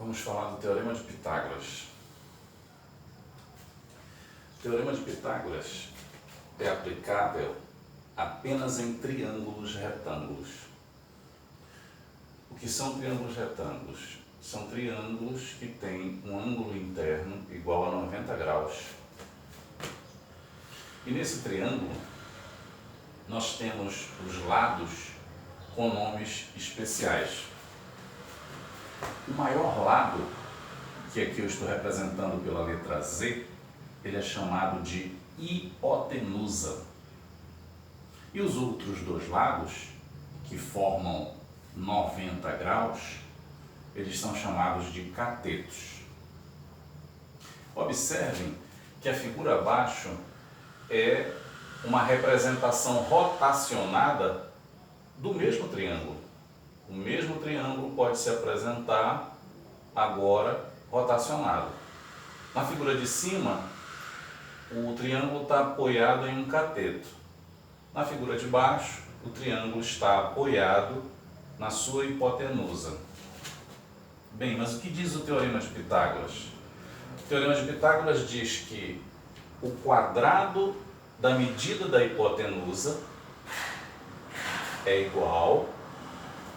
Vamos falar do Teorema de Pitágoras. O Teorema de Pitágoras é aplicável apenas em triângulos retângulos. O que são triângulos retângulos? São triângulos que têm um ângulo interno igual a 90 graus. E nesse triângulo, nós temos os lados com nomes especiais. O maior lado, que aqui eu estou representando pela letra Z, ele é chamado de hipotenusa. E os outros dois lados, que formam 90 graus, eles são chamados de catetos. Observem que a figura abaixo é uma representação rotacionada do mesmo triângulo. O mesmo triângulo pode se apresentar agora rotacionado. Na figura de cima, o triângulo está apoiado em um cateto. Na figura de baixo, o triângulo está apoiado na sua hipotenusa. Bem, mas o que diz o Teorema de Pitágoras? O Teorema de Pitágoras diz que o quadrado da medida da hipotenusa é igual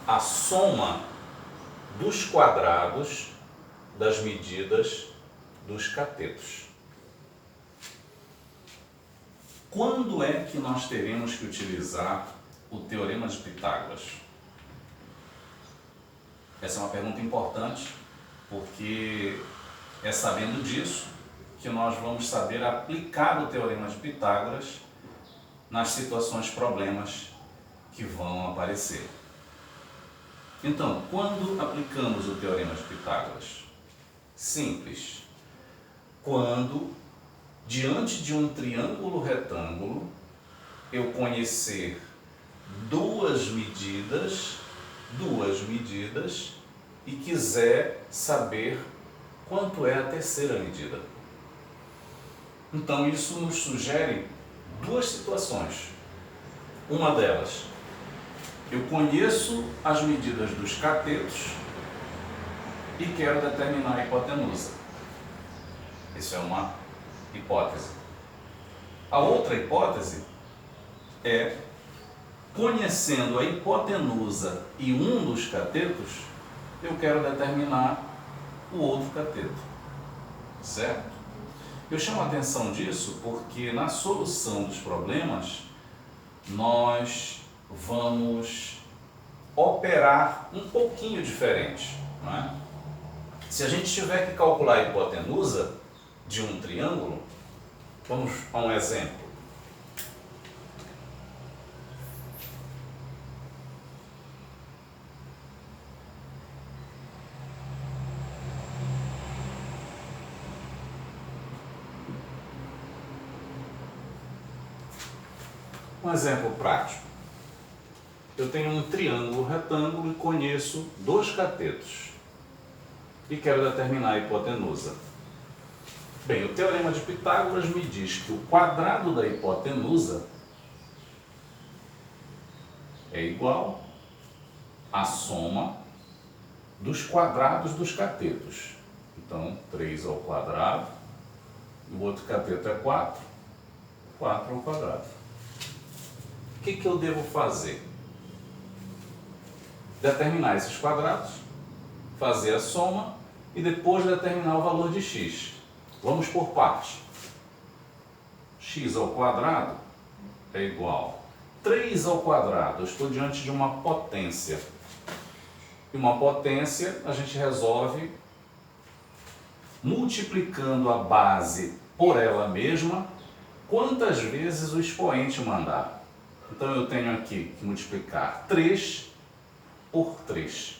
à soma dos quadrados das medidas dos catetos. Quando é que nós teremos que utilizar o Teorema de Pitágoras? Essa é uma pergunta importante, porque é sabendo disso que nós vamos saber aplicar o Teorema de Pitágoras nas situações, problemas que vão aparecer. Então, quando aplicamos o Teorema de Pitágoras? Simples. Quando, diante de um triângulo retângulo, eu conhecer duas medidas e quiser saber quanto é a terceira medida. Então, isso nos sugere duas situações. Uma delas, eu conheço as medidas dos catetos e quero determinar a hipotenusa. Isso é uma hipótese. A outra hipótese é, conhecendo a hipotenusa e um dos catetos, eu quero determinar o outro cateto. Certo? Eu chamo a atenção disso porque na solução dos problemas nós vamos operar um pouquinho diferente, não é? Se a gente tiver que calcular a hipotenusa de um triângulo, vamos a um exemplo. Um exemplo prático. Eu tenho um triângulo retângulo e conheço dois catetos e quero determinar a hipotenusa. Bem, o Teorema de Pitágoras me diz que o quadrado da hipotenusa é igual à soma dos quadrados dos catetos. Então, 3 ao quadrado, e o outro cateto é 4, 4 ao quadrado. O que eu devo fazer? Determinar esses quadrados, fazer a soma e depois determinar o valor de x. Vamos por parte. X ao quadrado é igual a 3 ao quadrado. Eu estou diante de uma potência. E uma potência a gente resolve multiplicando a base por ela mesma quantas vezes o expoente mandar. Então eu tenho aqui que multiplicar 3 por 3.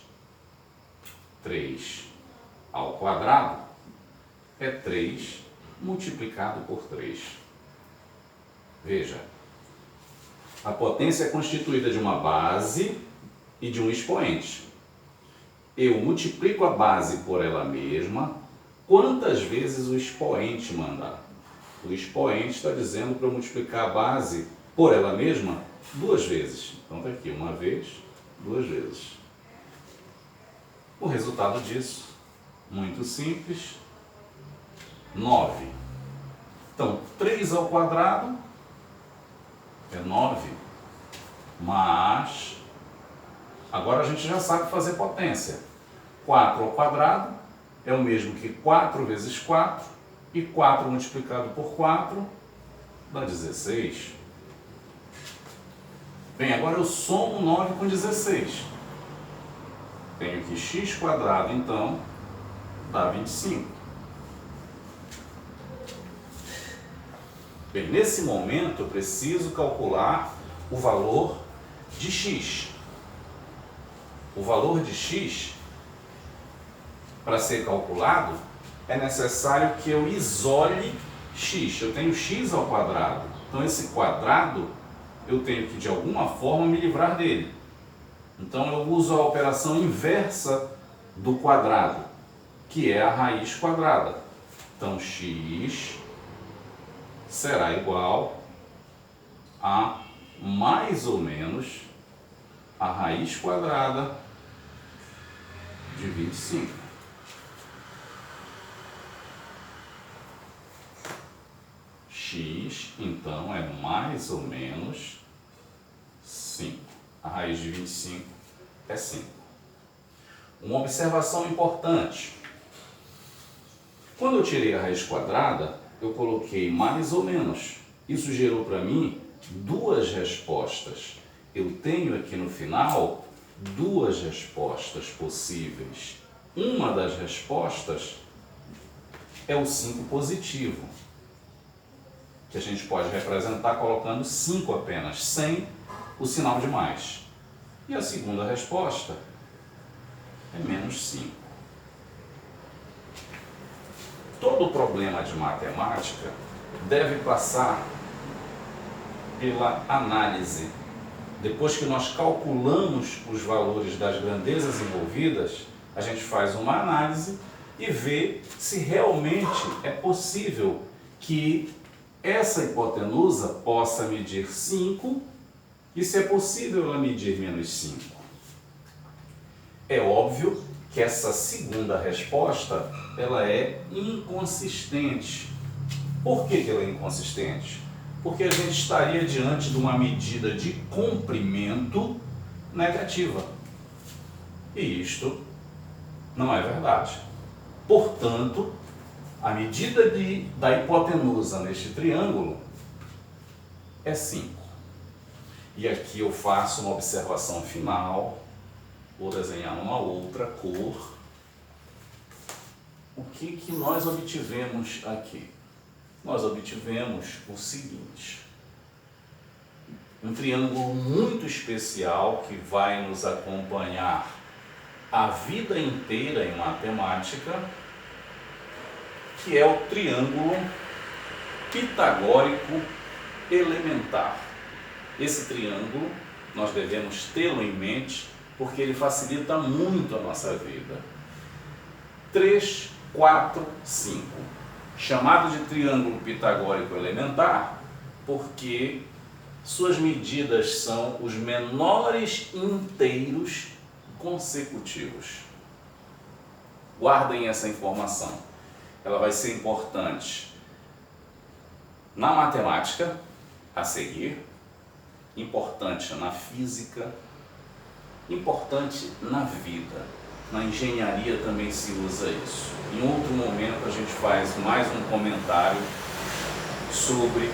3 ao quadrado é 3 multiplicado por 3. Veja, a potência é constituída de uma base e de um expoente. Eu multiplico a base por ela mesma quantas vezes o expoente mandar. O expoente está dizendo para eu multiplicar a base por ela mesma 2 vezes. Então está aqui, 1 vez, 2 vezes. O resultado disso Muito simples. 9. Então, 3 ao quadrado é 9. Mas, agora a gente já sabe fazer potência. 4 ao quadrado é o mesmo que 4 vezes 4. E 4 multiplicado por 4 dá 16. Bem, agora eu somo 9 com 16. Tenho que x quadrado, então, dá 25. Bem, nesse momento eu preciso calcular o valor de x. O valor de x, para ser calculado, é necessário que eu isole x. Eu tenho x ao quadrado. Então, esse quadrado, eu tenho que, de alguma forma, me livrar dele. Então, eu uso a operação inversa do quadrado, que é a raiz quadrada. Então, x será igual a mais ou menos a raiz quadrada de 25. X, então, é mais ou menos 5. A raiz de 25 é 5. Uma observação importante. Quando eu tirei a raiz quadrada, eu coloquei mais ou menos. Isso gerou para mim duas respostas. Eu tenho aqui no final duas respostas possíveis. Uma das respostas é o 5 positivo, que a gente pode representar colocando 5 apenas, sem o sinal de mais. E a segunda resposta é menos 5. Todo problema de matemática deve passar pela análise. Depois que nós calculamos os valores das grandezas envolvidas, a gente faz uma análise e vê se realmente é possível que essa hipotenusa possa medir 5 e se é possível ela medir menos 5. É óbvio que essa segunda resposta ela é inconsistente. Por que ela é inconsistente? Porque a gente estaria diante de uma medida de comprimento negativa. E isto não é verdade. Portanto, a medida da hipotenusa neste triângulo é 5. E aqui eu faço uma observação final. Vou desenhar uma outra cor. O que nós obtivemos aqui? Nós obtivemos o seguinte: um triângulo muito especial que vai nos acompanhar a vida inteira em matemática, que é o triângulo pitagórico elementar. Esse triângulo nós devemos tê-lo em mente porque ele facilita muito a nossa vida. 3, 4, 5. Chamado de triângulo pitagórico elementar porque suas medidas são os menores inteiros consecutivos. Guardem essa informação. Ela vai ser importante na matemática a seguir, importante na física, importante na vida. Na engenharia também se usa isso. Em outro momento a gente faz mais um comentário sobre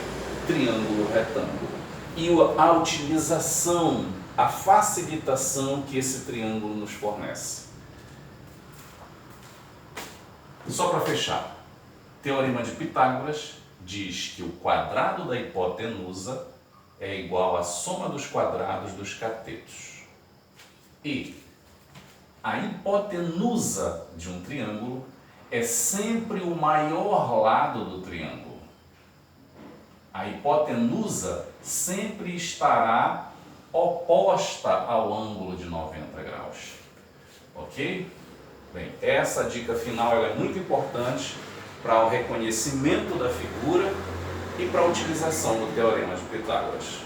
triângulo retângulo e a utilização, a facilitação que esse triângulo nos fornece. Só para fechar, Teorema de Pitágoras diz que o quadrado da hipotenusa é igual à soma dos quadrados dos catetos. E a hipotenusa de um triângulo é sempre o maior lado do triângulo. A hipotenusa sempre estará oposta ao ângulo de 90 graus. Ok? Bem, essa dica final ela é muito importante para o reconhecimento da figura e para a utilização do Teorema de Pitágoras.